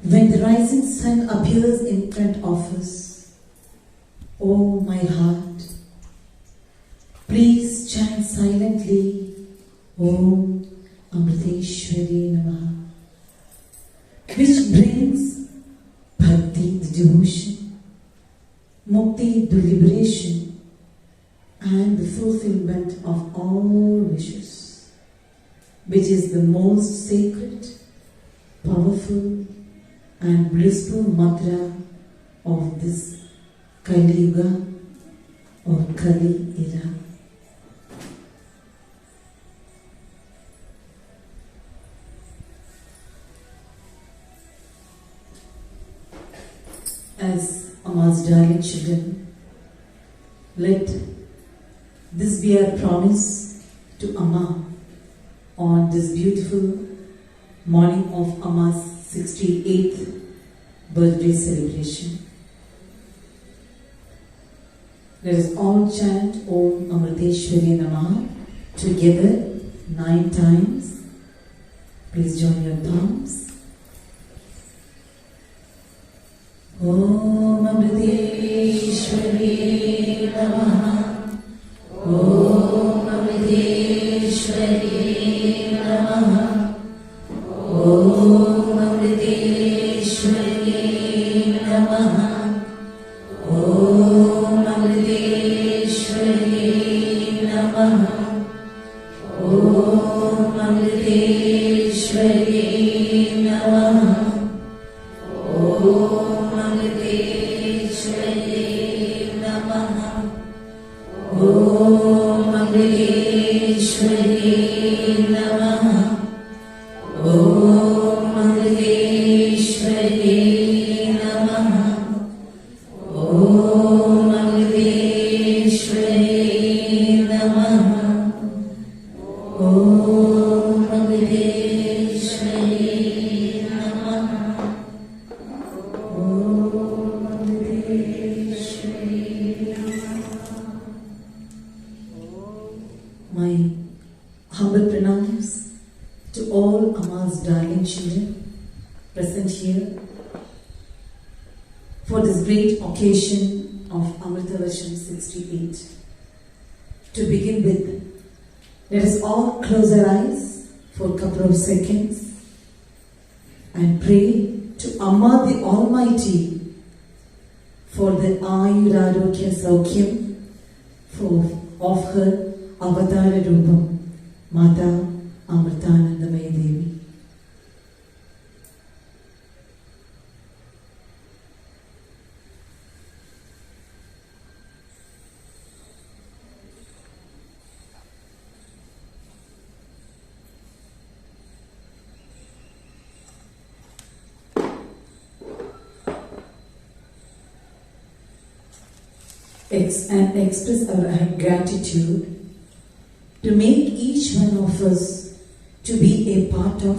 When the rising sun appears in front of us, oh my heart, please chant silently, Om Amriteshwari Namaha, which brings bhakti, the devotion, mukti, the liberation, and the fulfillment of all wishes, which is the most sacred, powerful, and blissful mantra of this Kali Yuga or Kali era. As Amma's darling children, let this be our promise to Amma on this beautiful morning of Amma's 68th birthday celebration. Let us all chant Om Amriteshwari Namaha together 9 times. Please join your thumbs. Om Amriteshwari Namaha. Om Amriteshwari Namaha. Om Amriteshwari Namaha. Om Amriteshwari Namaha. Om Amriteshwari Namaha. Om Amriteshwari Namaha. Om Amriteshwari Namaha. Om Amriteshwari Namaha. Om Amriteshwari Namaha. Om Amriteshwari Namaha. Om Amriteshwari Namaha. My humble pranams to all Amma's darling children present here for this great occasion of Amrita Varsham 68. To begin with, let us all close our eyes for a couple of seconds and pray to Amma the Almighty for the Ayurarokya Saukyam of her Avatara Rupam, Mata Amritanandamayi Devi. and express our gratitude to make each one of us to be a part of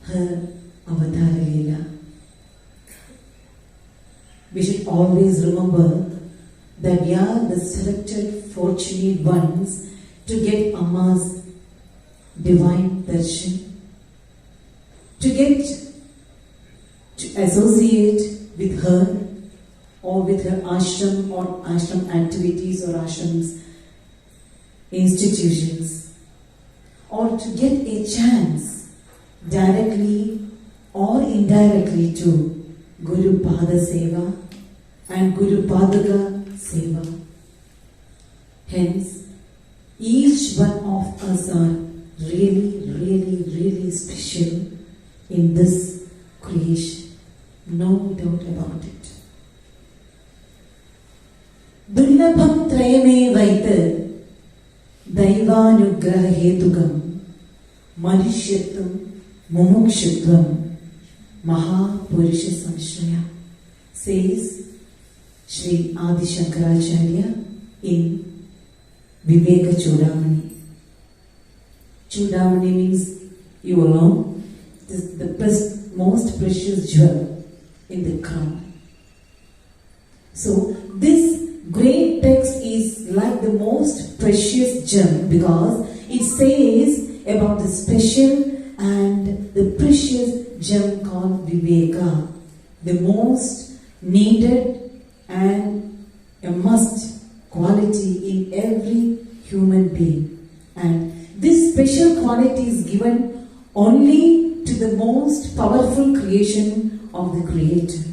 her Avatara Leela. We should always remember that we are the selected fortunate ones to get Amma's divine darshan, to get to associate with her or with her ashram or ashram activities or ashrams institutions, or to get a chance directly or indirectly to Guru Pada Seva and Guru Padaka Seva. Hence, each one of us are really special in this creation. No doubt about it. Dullabham trayame vaita Daivanugraha Hetugam Manishyatvam Mumukshutvam Mahapurusha Samshraya, says Sri Adi Shankaracharya in Viveka Chudamani. Chudamani means you alone. This is the most precious jewel in the crown. So this great text is like the most precious gem because it says about the special and the precious gem called Viveka, the most needed and a must quality in every human being. And this special quality is given only to the most powerful creation of the Creator.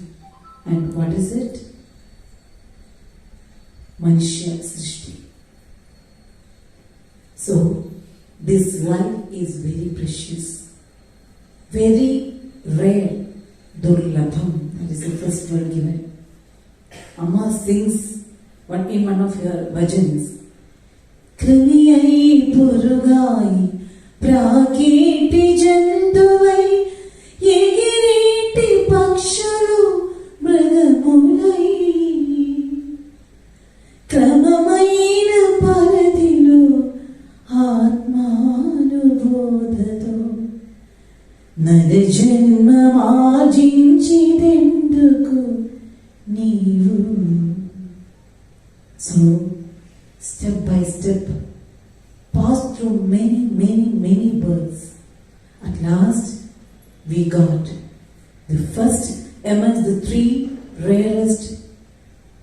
And what is it? Manushya Srishti. So, this life is very precious, very rare, Durlabham. That is the first word given. Amma sings in one of her bhajans. Krimiyai purugai praketi jantuvai yegireti pakshalu mrigamulai kramamaina paradilu atmanubodhato narajanmamajinchidenduku neevu. So, step by step, passed through many births. At last, we got the first amongst the three rarest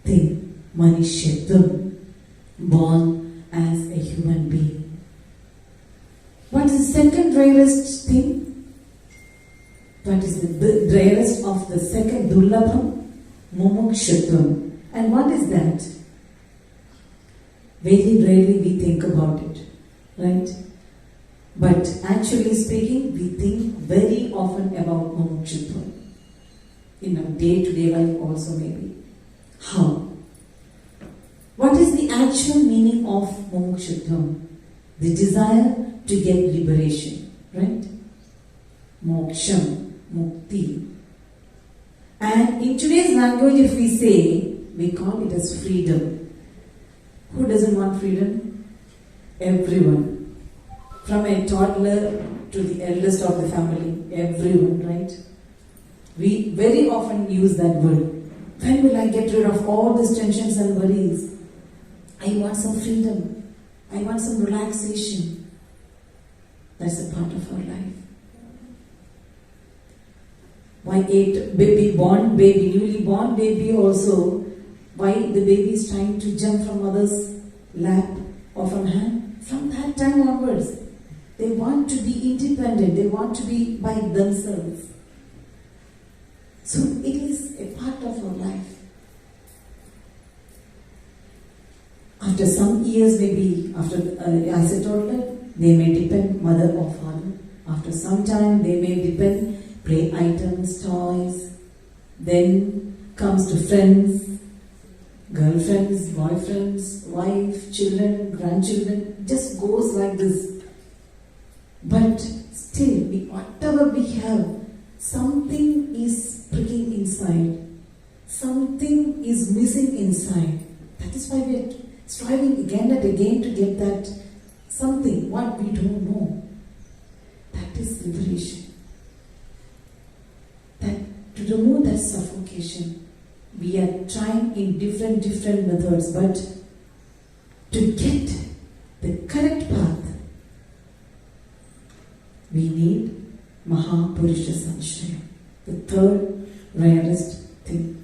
thing, Manishyatvam, born as a human being. What is the second rarest thing? What is the rarest of the second Durlabham? Mumukshutvam. And what is that? Very rarely we think about it, right? But actually speaking, we think very often about mumukshutvam. In our day-to-day life also maybe. How? What is the actual meaning of mumukshutvam? The desire to get liberation, right? Moksham, mukti. And in today's language, if we say, we call it as freedom. Who doesn't want freedom? Everyone. From a toddler to the eldest of the family, everyone, right? We very often use that word. When will I get rid of all these tensions and worries? I want some freedom. I want some relaxation. That's a part of our life. Why a newly born baby also, why the baby is trying to jump from mother's lap or from hand? From that time onwards, they want to be independent. They want to be by themselves. So it is a part of our life. After some years, maybe after as a toddler, they may depend mother or father. After some time, they may depend play items, toys. Then comes to friends, girlfriends, boyfriends, wife, children, grandchildren. Just goes like this. But still, whatever we have, something is pricking inside. Something is missing inside. That is is why we are striving again and again to get that something, what we don't know. That is liberation. That to remove that suffocation, we are trying in different methods, but to get the correct path, we need Mahapurusha Sanshaya, the third rarest thing.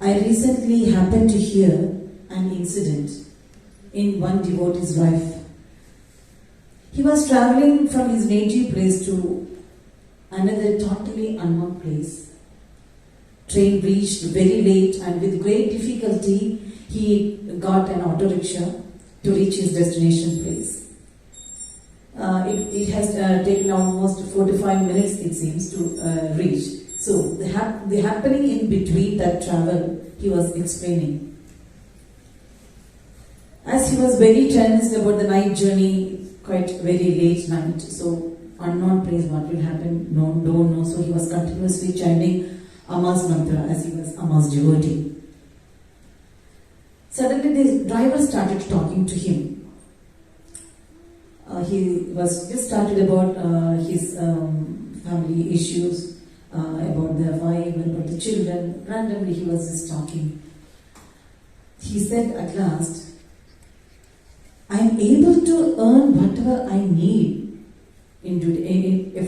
I recently happened to hear an incident in one devotee's life. He was traveling from his native place to another totally unknown place. Train reached very late, and with great difficulty he got an auto rickshaw to reach his destination place. It has taken almost 45 minutes, it seems, to reach. So the happening in between that travel, he was explaining. As he was very tensed about the night journey, quite very late night, so unknown place, what will happen, don't know. So he was continuously chanting Amma's mantra as he was Amma's devotee. Suddenly the driver started talking to him. He was just started about his family issues, about the wife, about the children. Randomly he was just talking. He said at last, I am able to earn whatever I need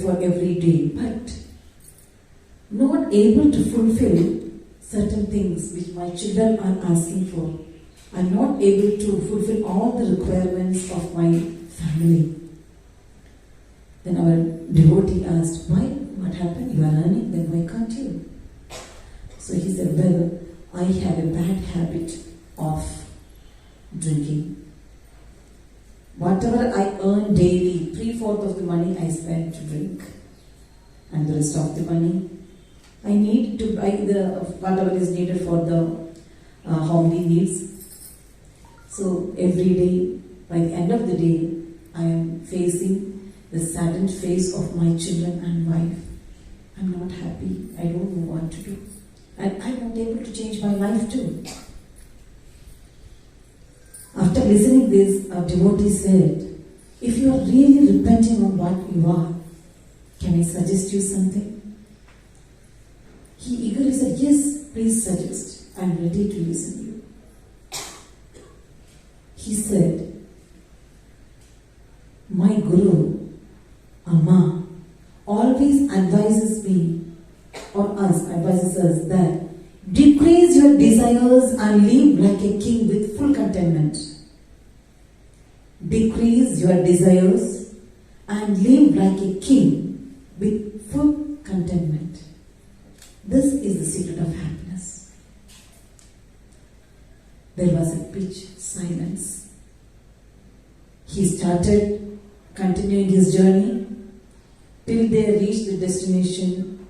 for every day, but not able to fulfill certain things which my children are asking for. I am not able to fulfill all the requirements of my family. Then our devotee asked, why? What happened? You are earning, then why can't you? So he said, well, I have a bad habit of drinking. Whatever I earn daily, 3/4 of the money I spend to drink, and the rest of the money I need to buy whatever is needed for the homely needs. So every day, by the end of the day, I am facing the saddened face of my children and wife. I'm not happy. I don't know what to do. And I'm not able to change my life too. After listening this, our devotee said, if you are really repenting on what you are, can I suggest you something? He eagerly said, yes, please suggest. I'm ready to listen to you. He said, my Guru, Amma, always advises me, or advises us that decrease your desires and live like a king with full contentment. Decrease your desires and live like a king with full contentment. This is the secret of happiness. There was a pitch silence. He started continuing his journey till they reached the destination.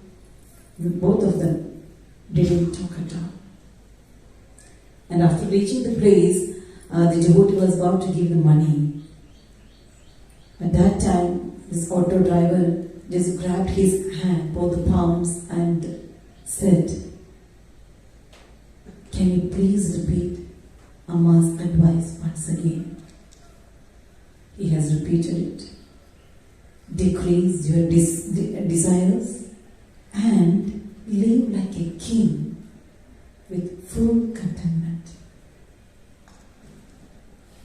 Both of them didn't talk at all. And after reaching the place, the devotee was about to give the money. At that time, this auto driver just grabbed his hand, both the palms, and said, can you please repeat Amma's advice once again? He has repeated it. Decrease your desires and live like a king with full contentment.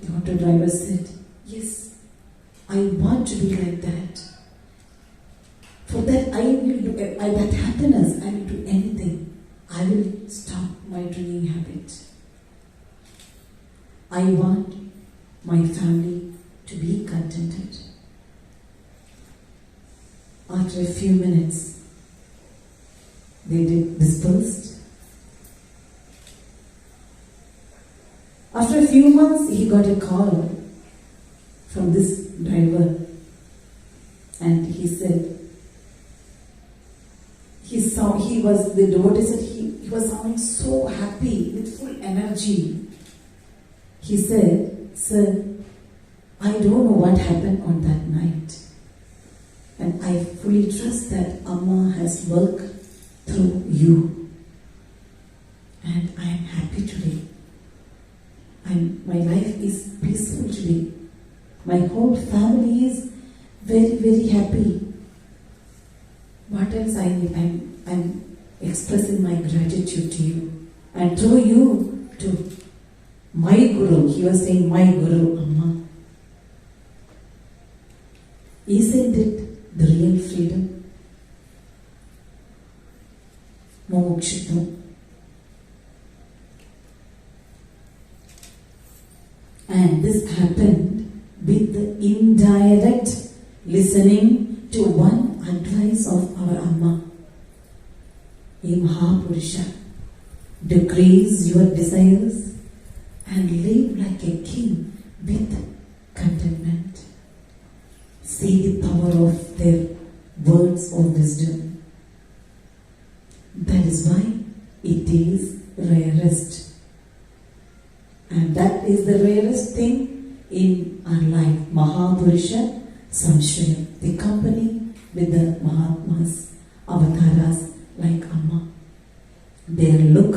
The auto driver said, yes, I want to be like that. For that I will do that happiness, I will do anything. I will stop my drinking habit. I want my family to be contented. After a few minutes, they dispersed. After a few months, he got a call from this driver, and he said, the devotee said he was sounding so happy with full energy. He said, sir, I don't know what happened on that night, and I fully trust that Amma has worked through you. And I am happy today. My life is peaceful today. My whole family is very, very happy. What else I need? I'm expressing my gratitude to you. And through you to my Guru. He was saying, my Guru, Amma. Isn't it the real freedom? Mumukshitvam. And this happened with the indirect listening to one advice of our Amma. Ye Mahapurusha, decrease your desires and live like a king with contentment. See the power of their words of wisdom. That is why it is rarest. And that is the rarest thing in our life. Mahapurusha Samshraya, the company with the Mahatmas, avatars like Amma. Their look,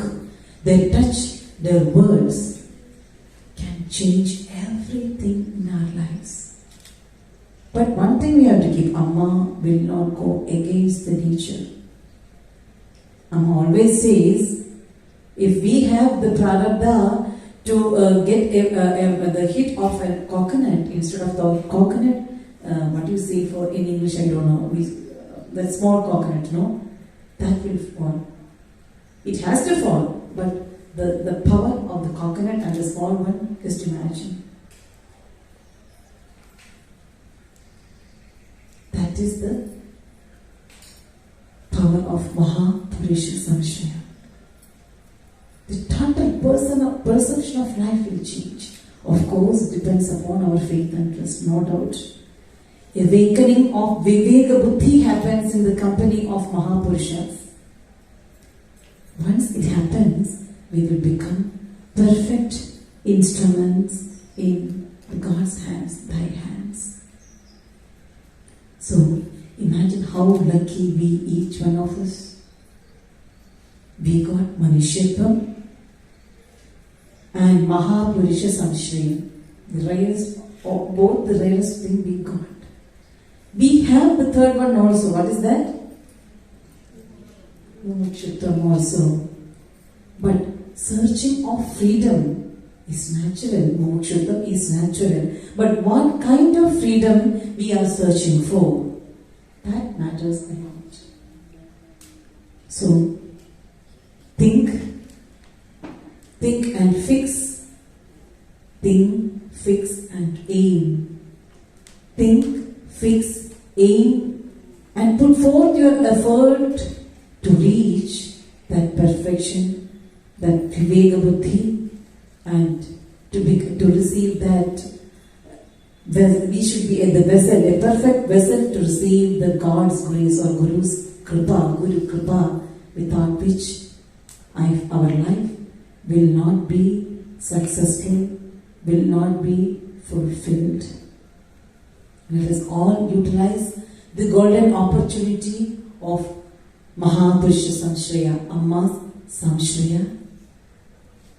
their touch, their words can change everything in our lives. But one thing we have to keep, Amma will not go against the nature. Amma always says, if we have the prarabdha to get the hit of a coconut instead of the coconut, what do you say for in English? I don't know. The small coconut, no, that will fall. It has to fall, but the power of the coconut and the small one, just imagine. That is the power of Mahapurusha Samshraya. The total perception of life will change. Of course, it depends upon our faith and trust, no doubt. Awakening of Viveka Buddhi happens in the company of Mahapurushas. Once it happens, we will become perfect instruments in God's hands, thy hands. So, imagine how lucky we, each one of us. We got Manushyatvam and Mahapurusha Samshraya, the rarest, both the rarest thing we got. We have the third one also. What is that? Mumukshitvam also. But searching of freedom is natural. Mumukshitvam is natural. But what kind of freedom we are searching for? That matters a lot. So, think and fix. Think, fix and aim. Think, fix, aim and put forth your effort to reach that perfection, that Viveka Buddhi, and to receive that. We should be at the vessel, a perfect vessel to receive the God's grace or Guru's Kripa, Guru Kripa, without which our life will not be successful, will not be fulfilled. Let us all utilize the golden opportunity of Mahapurusha Samshraya, Amma's Samshraya.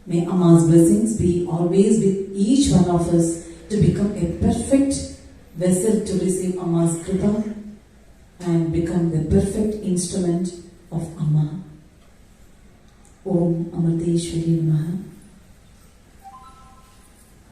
May Amma's blessings be always with each one of us to become a perfect vessel to receive Amma's Kripa and become the perfect instrument of Amma. Om Amarteshwari Namaha.